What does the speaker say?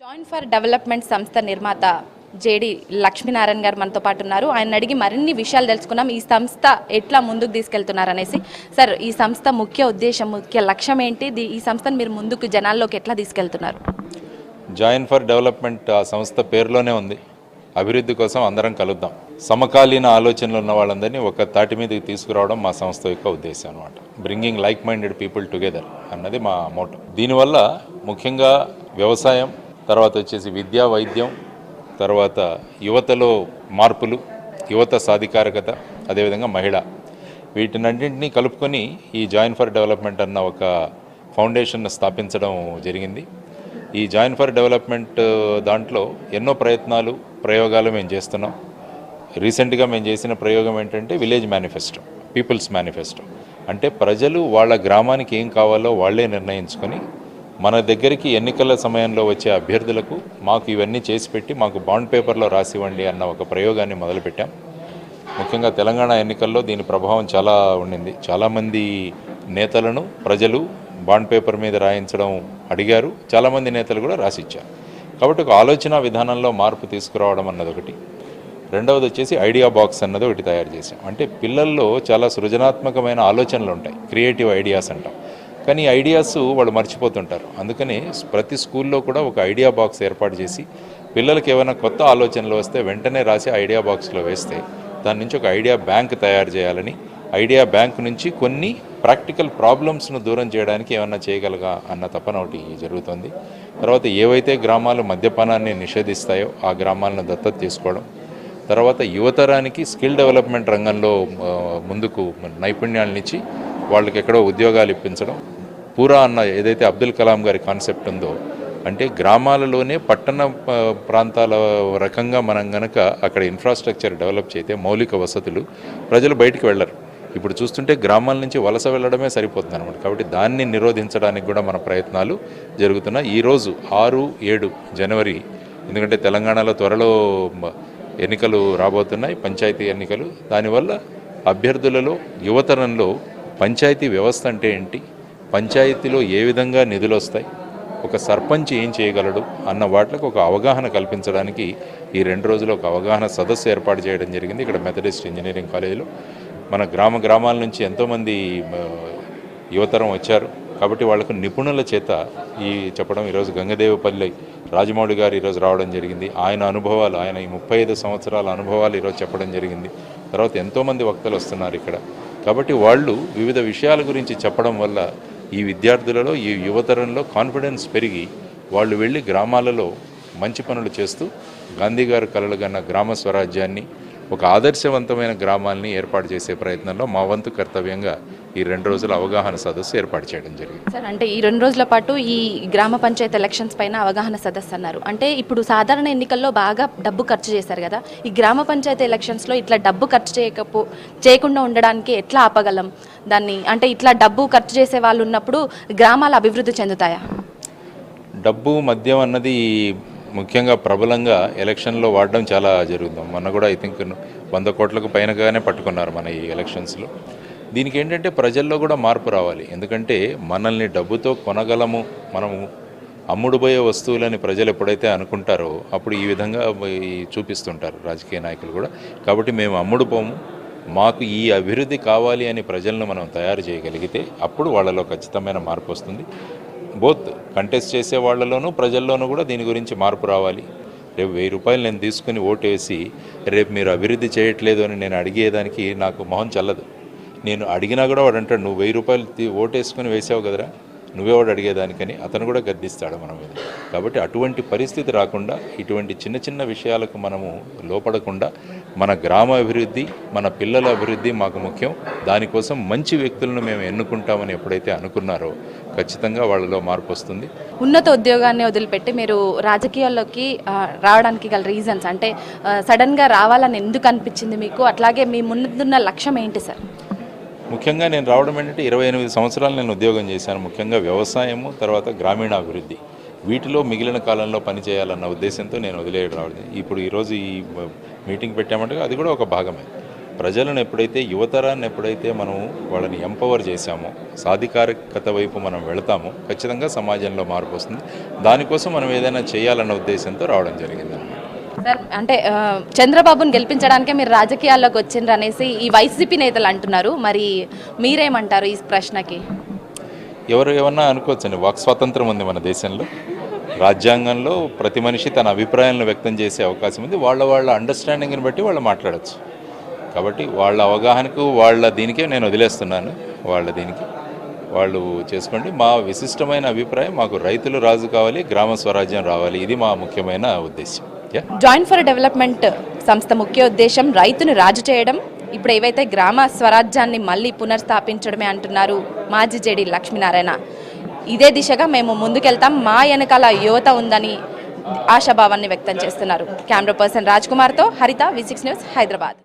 Join for development సంస్థ నిర్మాత JD Lakshminarayana గారు మనతో పాటు ఉన్నారు. ఆయన అడిగి మరిన్ని విషయాలు తెలుసుకున్నాం. ఈ సంస్థ ఎట్లా ముందుకు తీసుకెళ్తున్నారనేసి. సార్, ఈ సంస్థ ముఖ్య ఉద్దేశం, ముఖ్య లక్ష్యం ఏంటి? ఈ సంస్థను మీరు ముందుకు జనాల్లోకి ఎట్లా తీసుకెళ్తున్నారు? జాయిన్ ఫర్ డెవలప్మెంట్ ఆ సంస్థ పేరులోనే ఉంది. అభివృద్ధి కోసం అందరం కలుద్దాం, సమకాలీన ఆలోచనలు ఉన్న వాళ్ళందరినీ ఒక తాటి మీదకి తీసుకురావడం మా సంస్థ యొక్క ఉద్దేశం అనమాట. Bringing like minded people together అన్నది మా మోటో. దీనివల్ల ముఖ్యంగా వ్యవసాయం, తర్వాత వచ్చేసి విద్య, వైద్యం, తర్వాత యువతలో మార్పులు, యువత సాధికారకత, అదేవిధంగా మహిళ, వీటినన్నింటినీ కలుపుకొని ఈ జాయిన్ ఫర్ డెవలప్మెంట్ అన్న ఒక ఫౌండేషన్ స్థాపించడం జరిగింది. ఈ జాయిన్ ఫర్ డెవలప్మెంట్ దాంట్లో ఎన్నో ప్రయత్నాలు, ప్రయోగాలు మేము చేస్తున్నాం. రీసెంట్గా మేము చేసిన ప్రయోగం ఏంటంటే విలేజ్ మేనిఫెస్టో, పీపుల్స్ మేనిఫెస్టో. అంటే ప్రజలు వాళ్ళ గ్రామానికి ఏం కావాలో వాళ్ళే నిర్ణయించుకొని మన దగ్గరికి ఎన్నికల సమయంలో వచ్చే అభ్యర్థులకు మాకు ఇవన్నీ చేసి పెట్టి మాకు బాండ్ పేపర్లో రాసివ్వండి అన్న ఒక ప్రయోగాన్ని మొదలుపెట్టాం. ముఖ్యంగా తెలంగాణ ఎన్నికల్లో దీని ప్రభావం చాలా ఉండింది. చాలామంది నేతలను ప్రజలు బాండ్ పేపర్ మీద రాయించడం అడిగారు. చాలామంది నేతలు కూడా రాసిచ్చారు. కాబట్టి ఒక ఆలోచన విధానంలో మార్పు తీసుకురావడం అన్నది ఒకటి. రెండవది వచ్చేసి ఐడియా బాక్స్ అన్నది ఒకటి తయారు చేసాం. అంటే పిల్లల్లో చాలా సృజనాత్మకమైన ఆలోచనలు ఉంటాయి, క్రియేటివ్ ఐడియాస్ అంటాం. కానీ ఈ ఐడియాస్ వాళ్ళు మర్చిపోతుంటారు. అందుకని ప్రతి స్కూల్లో కూడా ఒక ఐడియా బాక్స్ ఏర్పాటు చేసి పిల్లలకి ఏమైనా కొత్త ఆలోచనలు వస్తే వెంటనే రాసి ఐడియా బాక్స్లో వేస్తే దాని నుంచి ఒక ఐడియా బ్యాంక్ తయారు చేయాలని, ఐడియా బ్యాంక్ నుంచి కొన్ని ప్రాక్టికల్ ప్రాబ్లమ్స్ను దూరం చేయడానికి ఏమన్నా చేయగలగా అన్న తపన ఒకటి జరుగుతుంది. తర్వాత ఏవైతే గ్రామాలు మద్యపానాన్ని నిషేధిస్తాయో ఆ గ్రామాలను దత్తత తీసుకోవడం, తర్వాత యువతరానికి స్కిల్ డెవలప్మెంట్ రంగంలో ముందుకు నైపుణ్యాలనిచ్చి వాళ్ళకి ఎక్కడో ఉద్యోగాలు ఇప్పించడం. పూరా అన్న ఏదైతే అబ్దుల్ కలాం గారి కాన్సెప్ట్ ఉందో, అంటే గ్రామాలలోనే పట్టణ ప్రాంతాల రకంగా మనం గనక అక్కడ ఇన్ఫ్రాస్ట్రక్చర్ డెవలప్ చేస్తే, మౌలిక వసతులు, ప్రజలు బయటికి వెళ్ళరు. ఇప్పుడు చూస్తుంటే గ్రామాల నుంచి వలస వెళ్ళడమే సరిపోతుంది అనమాట. కాబట్టి దాన్ని నిరోధించడానికి కూడా మన ప్రయత్నాలు జరుగుతున్నాయి. ఈరోజు 6-7 జనవరి, ఎందుకంటే తెలంగాణలో త్వరలో ఎన్నికలు రాబోతున్నాయి, పంచాయతీ ఎన్నికలు. దానివల్ల అభ్యర్థులలో, యువతరంలో పంచాయతీ వ్యవస్థ అంటే ఏంటి, పంచాయతీలో ఏ విధంగా నిధులు వస్తాయి, ఒక సర్పంచ్ ఏం చేయగలడు అన్న వాటికి ఒక అవగాహన కల్పించడానికి ఈ 2 రోజులు ఒక అవగాహన సదస్సు ఏర్పాటు చేయడం జరిగింది ఇక్కడ మెథడిస్ట్ ఇంజనీరింగ్ కాలేజీలో. మన గ్రామాల నుంచి ఎంతోమంది యువతరం వచ్చారు. కాబట్టి వాళ్ళకు నిపుణుల చేత ఈ చెప్పడం. ఈరోజు గంగదేవపల్లి రాజమౌళి గారు ఈరోజు రావడం జరిగింది. ఆయన అనుభవాలు, ఆయన ఈ 35 సంవత్సరాల అనుభవాలు ఈరోజు చెప్పడం జరిగింది. తర్వాత ఎంతోమంది వక్తలు వస్తున్నారు ఇక్కడ. కాబట్టి వాళ్ళు వివిధ విషయాల గురించి చెప్పడం వల్ల ఈ విద్యార్థులలో, ఈ యువతరంలో కాన్ఫిడెన్స్ పెరిగి వాళ్ళు వెళ్ళి గ్రామాలలో మంచి పనులు చేస్తూ గాంధీ గారు కలలుగన్న గ్రామ స్వరాజ్యాన్ని, ఒక ఆదర్శవంతమైన గ్రామాల్ని ఏర్పాటు చేసే ప్రయత్నంలో మా వంతు కర్తవ్యంగా ఈ 2 రోజుల అవగాహన సదస్సు ఏర్పాటు చేయడం జరిగింది. సార్, అంటే ఈ 2 రోజుల పాటు ఈ గ్రామ పంచాయతీ ఎలక్షన్స్ పైన అవగాహన సదస్సు అన్నారు. అంటే ఇప్పుడు సాధారణ ఎన్నికల్లో బాగా డబ్బు ఖర్చు చేశారు కదా, ఈ గ్రామ పంచాయతీ ఎలక్షన్స్లో ఇట్లా డబ్బు ఖర్చు చేయకుండా ఉండడానికి ఎట్లా ఆపగలం దాన్ని? అంటే ఇట్లా డబ్బు ఖర్చు చేసే వాళ్ళు ఉన్నప్పుడు గ్రామాలు అభివృద్ధి చెందుతాయా? డబ్బు, మద్యం అన్నది ముఖ్యంగా ప్రబలంగా ఎలక్షన్లో వాడడం చాలా జరుగుతుంది. మొన్న కూడా ఐ థింక్ 100 కోట్లకు పైనగానే పట్టుకున్నారు మన ఈ ఎలక్షన్స్లో. దీనికి ఏంటంటే ప్రజల్లో కూడా మార్పు రావాలి. ఎందుకంటే మనల్ని డబ్బుతో కొనగలము, మనము అమ్ముడుపోయే వస్తువులని ప్రజలు ఎప్పుడైతే అనుకుంటారో అప్పుడు ఈ విధంగా చూపిస్తుంటారు రాజకీయ నాయకులు కూడా. కాబట్టి మేము అమ్ముడుపోము, మాకు ఈ అభివృద్ధి కావాలి అని ప్రజలను మనం తయారు చేయగలిగితే అప్పుడు వాళ్ళలో ఖచ్చితమైన మార్పు వస్తుంది. బోత్ కంటెస్ట్ చేసే వాళ్ళలోనూ ప్రజల్లోనూ కూడా దీని గురించి మార్పు రావాలి. రేపు 1000 రూపాయలు నేను తీసుకుని ఓటు వేసి రేపు మీరు అభివృద్ధి చేయట్లేదు అని నేను అడిగేదానికి నాకు మొహం చల్లదు. నేను అడిగినా కూడా వాడు అంటాడు, నువ్వు 1000 రూపాయలు ఓటు వేసుకుని వేసావు కదరా, నువ్వేవాడు అడిగేదానికని అతను కూడా గద్దిస్తాడు మన మీద. కాబట్టి అటువంటి పరిస్థితి రాకుండా, ఇటువంటి చిన్న చిన్న విషయాలకు మనము లోపడకుండా మన గ్రామ అభివృద్ధి, మన పిల్లల అభివృద్ధి మాకు ముఖ్యం. దానికోసం మంచి వ్యక్తులను మేము ఎన్నుకుంటామని ఎప్పుడైతే అనుకున్నారో ఖచ్చితంగా వాళ్ళలో మార్పు వస్తుంది. ఉన్నత ఉద్యోగాన్ని వదిలిపెట్టి మీరు రాజకీయాల్లోకి రావడానికి గల రీజన్స్, అంటే సడన్గా రావాలని ఎందుకు అనిపించింది మీకు? అట్లాగే మీ ముందున్న లక్ష్యం ఏంటి సార్? ముఖ్యంగా నేను రావడం ఏంటంటే 28 సంవత్సరాలు నేను ఉద్యోగం చేశాను. ముఖ్యంగా వ్యవసాయము, తర్వాత గ్రామీణాభివృద్ధి, వీటిలో మిగిలిన కాలంలో పనిచేయాలన్న ఉద్దేశంతో నేను రావడం. ఇప్పుడు ఈరోజు ఈ మీటింగ్ పెట్టామంటే అది కూడా ఒక భాగమే. ప్రజలను ఎప్పుడైతే యువతరాన్ని ఎప్పుడైతే మనం వాళ్ళని ఎంపవర్ చేశామో సాధికారికత వైపు మనం వెళతామో ఖచ్చితంగా సమాజంలో మార్పు వస్తుంది. దానికోసం మనం ఏదైనా చేయాలన్న ఉద్దేశంతో రావడం జరిగిందన్నమాట. సార్ అంటే చంద్రబాబును గెలిపించడానికే మీరు రాజకీయాల్లోకి వచ్చిండ్రు అనేసి ఈ వైసీపీ నేతలు అంటున్నారు. మరి మీరేమంటారు ఈ ప్రశ్నకి? ఎవరు ఏమన్నా అనుకోవచ్చండి, వాక్ స్వాతంత్రం ఉంది మన దేశంలో. రాజ్యాంగంలో ప్రతి మనిషి తన అభిప్రాయాలను వ్యక్తం చేసే అవకాశం ఉంది. వాళ్ళ అండర్స్టాండింగ్ని బట్టి వాళ్ళు మాట్లాడచ్చు. కాబట్టి వాళ్ళ అవగాహనకు దీనికే నేను వదిలేస్తున్నాను. దీనికి వాళ్ళు చేసుకోండి. మా విశిష్టమైన అభిప్రాయం, మాకు రైతులు రాజు కావాలి, గ్రామ స్వరాజ్యం రావాలి. ఇది మా ముఖ్యమైన ఉద్దేశం. జాయిన్ ఫర్ డెవలప్మెంట్ సంస్థ ముఖ్య ఉద్దేశం రైతును రాజు చేయడం. ఇప్పుడు ఏవైతే గ్రామ స్వరాజ్యాన్ని మళ్ళీ పునర్స్థాపించడమే అంటున్నారు మాజీ జేడీ లక్ష్మీనారాయణ. ఇదే దిశగా మేము ముందుకెళ్తాం, మా వెనకాల యువత ఉందని ఆశాభావాన్ని వ్యక్తం చేస్తున్నారు. కెమెరా పర్సన్ రాజ్ కుమార్తో హరిత, V6 న్యూస్, హైదరాబాద్.